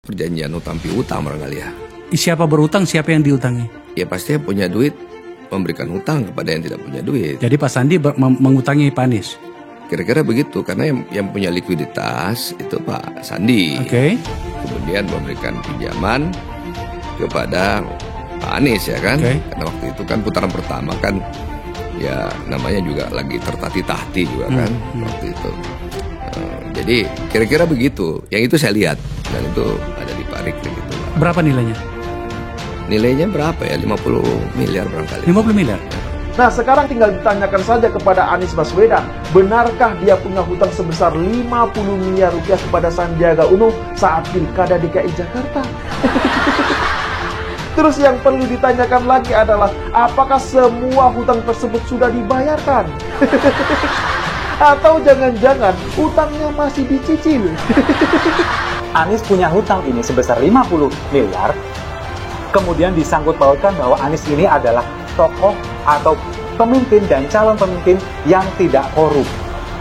Perjanjian utang piutang barangkali ya. Siapa berutang, siapa yang diutangi? Ya pasti yang punya duit memberikan hutang kepada yang tidak punya duit. Jadi Pak Sandi mengutangi Pak Anies? Kira-kira begitu, karena yang punya likuiditas itu Pak Sandi. Oke. Kemudian memberikan pinjaman kepada Pak Anies ya kan. Karena waktu itu kan putaran pertama kan ya namanya juga lagi tertatih-tatih juga kan waktu itu. Jadi kira-kira begitu. Yang itu saya lihat dan itu ada di Pak Riklik itu. Berapa nilainya? Nilainya berapa ya? 50 miliar barangkali. 50 miliar? Nah, sekarang tinggal ditanyakan saja kepada Anies Baswedan, benarkah dia punya hutang sebesar 50 miliar rupiah kepada Sandiaga Uno saat Pilkada DKI Jakarta? Terus yang perlu ditanyakan lagi adalah, apakah semua hutang tersebut sudah dibayarkan? Atau jangan-jangan hutangnya masih dicicil? Anies punya hutang ini sebesar 50 miliar, kemudian disangkut pautkan bahwa Anies ini adalah tokoh atau pemimpin dan calon pemimpin yang tidak korup.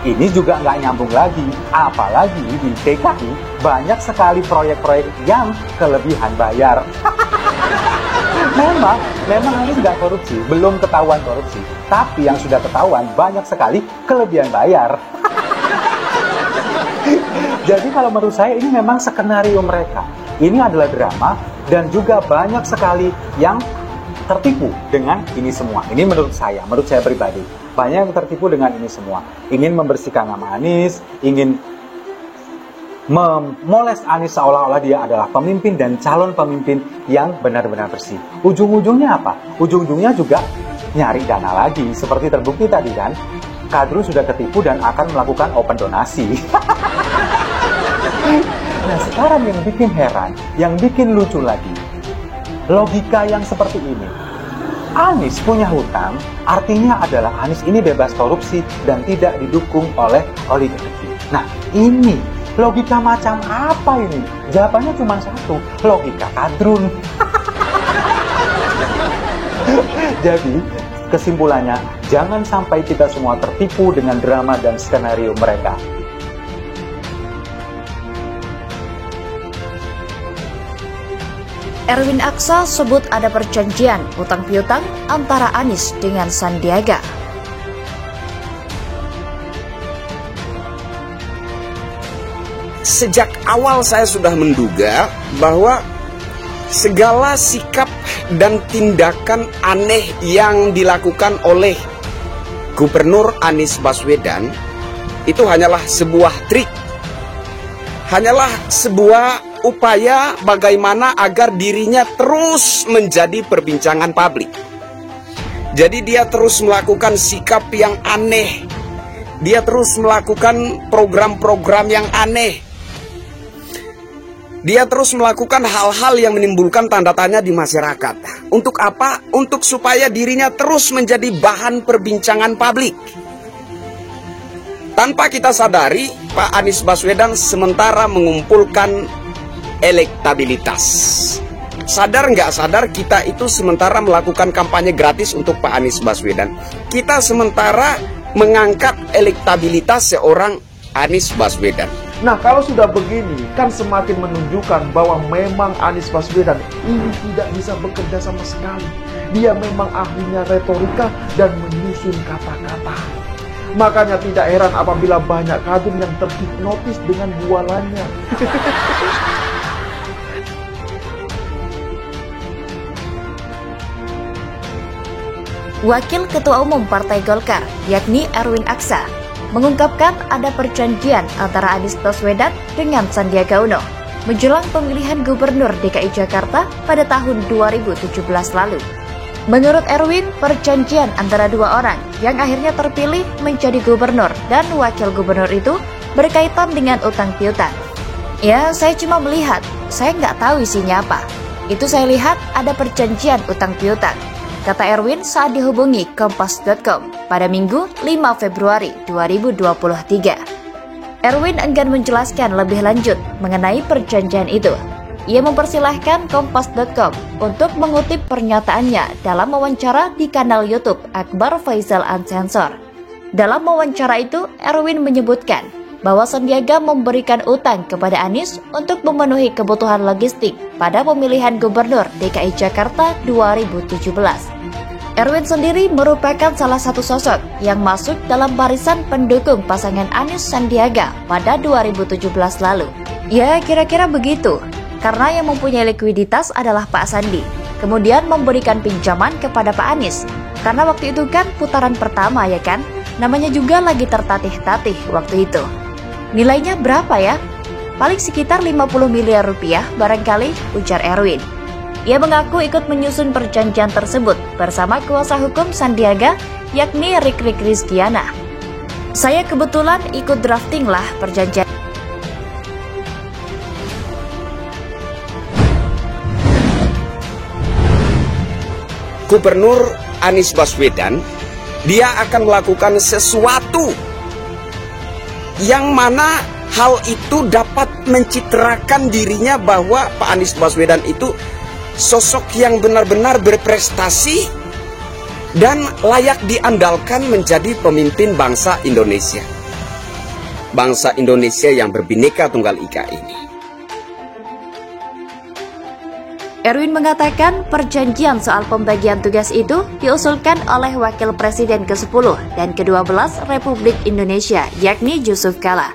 Ini juga nggak nyambung lagi, apalagi di DKI banyak sekali proyek-proyek yang kelebihan bayar. Memang Anies nggak korupsi, belum ketahuan korupsi, tapi yang sudah ketahuan banyak sekali kelebihan bayar. Jadi kalau menurut saya ini memang skenario mereka. Ini adalah drama dan juga banyak sekali yang tertipu dengan ini semua. Ini menurut saya pribadi. Banyak yang tertipu dengan ini semua. Ingin membersihkan nama Anies, ingin memoles Anies seolah-olah dia adalah pemimpin dan calon pemimpin yang benar-benar bersih. Ujung-ujungnya apa? Ujung-ujungnya juga nyari dana lagi. Seperti terbukti tadi kan, Kadru sudah ketipu dan akan melakukan open donasi. Nah sekarang yang bikin heran, yang bikin lucu lagi, logika yang seperti ini. Anies punya hutang, artinya adalah Anies ini bebas korupsi dan tidak didukung oleh oligarki. Nah ini logika macam apa ini? Jawabannya cuma satu, logika kadrun. Jadi kesimpulannya, jangan sampai kita semua tertipu dengan drama dan skenario mereka. Erwin Aksa sebut ada perjanjian utang piutang antara Anies dengan Sandiaga. Sejak awal saya sudah menduga bahwa segala sikap dan tindakan aneh yang dilakukan oleh Gubernur Anies Baswedan itu hanyalah sebuah trik, hanyalah sebuah upaya bagaimana agar dirinya terus menjadi perbincangan publik. Jadi dia terus melakukan sikap yang aneh, dia terus melakukan program-program yang aneh, dia terus melakukan hal-hal yang menimbulkan tanda tanya di masyarakat. Untuk apa? Untuk supaya dirinya terus menjadi bahan perbincangan publik. Tanpa kita sadari, Pak Anies Baswedan sementara mengumpulkan elektabilitas. Sadar nggak sadar, kita itu sementara melakukan kampanye gratis untuk Pak Anies Baswedan. Kita sementara mengangkat elektabilitas seorang Anies Baswedan. Nah kalau sudah begini, kan semakin menunjukkan bahwa memang Anies Baswedan ini tidak bisa bekerja sama sekali. Dia memang ahlinya retorika dan menyusun kata-kata. Makanya tidak heran apabila banyak kadrun yang terhipnotis dengan bualannya. Wakil Ketua Umum Partai Golkar, yakni Erwin Aksa, mengungkapkan ada perjanjian antara Anies Baswedan dengan Sandiaga Uno menjelang pemilihan Gubernur DKI Jakarta pada tahun 2017 lalu. Menurut Erwin, perjanjian antara dua orang yang akhirnya terpilih menjadi gubernur dan wakil gubernur itu berkaitan dengan utang piutang. Ya, saya cuma melihat, saya nggak tahu isinya apa. Itu saya lihat ada perjanjian utang piutang, kata Erwin saat dihubungi Kompas.com pada Minggu 5 Februari 2023. Erwin enggan menjelaskan lebih lanjut mengenai perjanjian itu. Ia mempersilahkan Kompas.com untuk mengutip pernyataannya dalam wawancara di kanal YouTube Akbar Faisal Unsensor. Dalam wawancara itu, Erwin menyebutkan bahwa Sandiaga memberikan utang kepada Anies untuk memenuhi kebutuhan logistik pada pemilihan gubernur DKI Jakarta 2017. Erwin sendiri merupakan salah satu sosok yang masuk dalam barisan pendukung pasangan Anies Sandiaga pada 2017 lalu. Ya, kira-kira begitu. Karena yang mempunyai likuiditas adalah Pak Sandi, kemudian memberikan pinjaman kepada Pak Anies. Karena waktu itu kan putaran pertama ya kan, namanya juga lagi tertatih-tatih waktu itu. Nilainya berapa ya? Paling sekitar 50 miliar rupiah barangkali, ujar Erwin. Ia mengaku ikut menyusun perjanjian tersebut bersama kuasa hukum Sandiaga, yakni Rik Rizkiana. Saya kebetulan ikut drafting lah perjanjian. Gubernur Anies Baswedan, dia akan melakukan sesuatu yang mana hal itu dapat mencitrakan dirinya bahwa Pak Anies Baswedan itu sosok yang benar-benar berprestasi dan layak diandalkan menjadi pemimpin bangsa Indonesia. Bangsa Indonesia yang berbineka tunggal ika ini. Erwin mengatakan perjanjian soal pembagian tugas itu diusulkan oleh Wakil Presiden ke-10 dan ke-12 Republik Indonesia, yakni Yusuf Kala.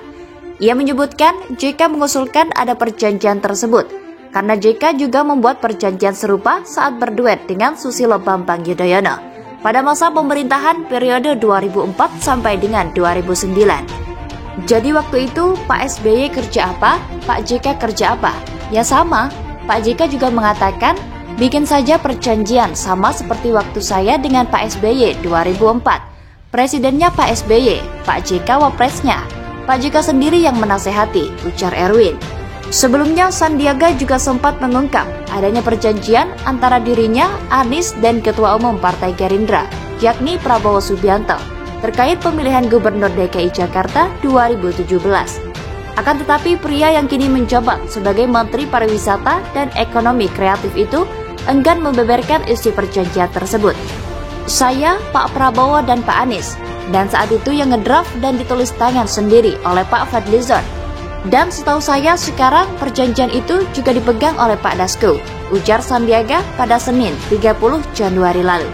Ia menyebutkan JK mengusulkan ada perjanjian tersebut karena JK juga membuat perjanjian serupa saat berduet dengan Susilo Bambang Yudhoyono pada masa pemerintahan periode 2004 sampai dengan 2009. Jadi waktu itu Pak SBY kerja apa, Pak JK kerja apa? Ya sama. Pak JK juga mengatakan, bikin saja perjanjian sama seperti waktu saya dengan Pak SBY 2004. Presidennya Pak SBY, Pak JK wapresnya. Pak JK sendiri yang menasehati, ujar Erwin. Sebelumnya Sandiaga juga sempat mengungkap adanya perjanjian antara dirinya, Anies, dan Ketua Umum Partai Gerindra, yakni Prabowo Subianto, terkait pemilihan Gubernur DKI Jakarta 2017. Akan tetapi pria yang kini menjabat sebagai Menteri Pariwisata dan Ekonomi Kreatif itu enggan membeberkan isi perjanjian tersebut. Saya, Pak Prabowo, dan Pak Anies, dan saat itu yang ngedraft dan ditulis tangan sendiri oleh Pak Fadlizon. Dan setahu saya sekarang perjanjian itu juga dipegang oleh Pak Dasko, ujar Sandiaga pada Senin 30 Januari lalu.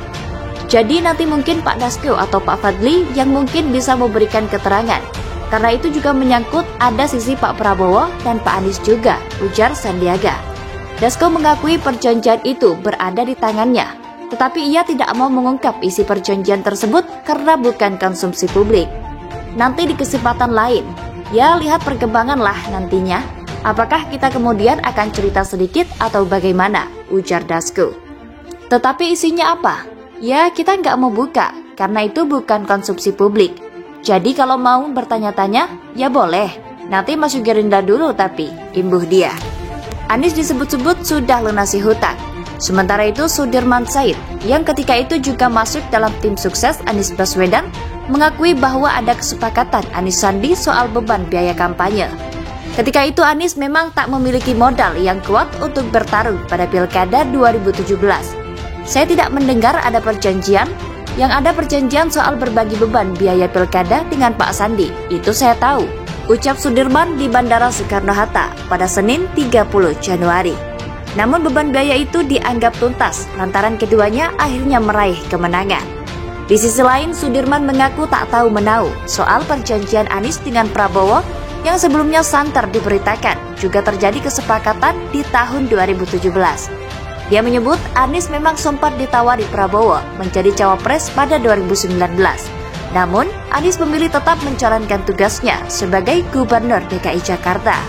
Jadi nanti mungkin Pak Dasko atau Pak Fadli yang mungkin bisa memberikan keterangan. Karena itu juga menyangkut ada sisi Pak Prabowo dan Pak Anies juga, ujar Sandiaga. Dasko mengakui perjanjian itu berada di tangannya, tetapi ia tidak mau mengungkap isi perjanjian tersebut karena bukan konsumsi publik. Nanti di kesempatan lain, ya lihat perkembangan lah nantinya. Apakah kita kemudian akan cerita sedikit atau bagaimana, ujar Dasko. Tetapi isinya apa? Ya kita nggak mau buka, karena itu bukan konsumsi publik. Jadi kalau mau bertanya-tanya, ya boleh. Nanti masuk Gerindra dulu tapi, imbuh dia. Anies disebut-sebut sudah lunasi hutang. Sementara itu Sudirman Said, yang ketika itu juga masuk dalam tim sukses Anies Baswedan, mengakui bahwa ada kesepakatan Anies Sandi soal beban biaya kampanye. Ketika itu Anies memang tak memiliki modal yang kuat untuk bertarung pada Pilkada 2017. Saya tidak mendengar ada perjanjian. Yang ada perjanjian soal berbagi beban biaya pilkada dengan Pak Sandi, itu saya tahu, ucap Sudirman di Bandara Soekarno-Hatta pada Senin 30 Januari. Namun beban biaya itu dianggap tuntas lantaran keduanya akhirnya meraih kemenangan. Di sisi lain, Sudirman mengaku tak tahu menau soal perjanjian Anies dengan Prabowo yang sebelumnya santer diberitakan juga terjadi kesepakatan di tahun 2017. Dia menyebut Anies memang sempat ditawari Prabowo menjadi cawapres pada 2019. Namun, Anies memilih tetap menjalankan tugasnya sebagai Gubernur DKI Jakarta.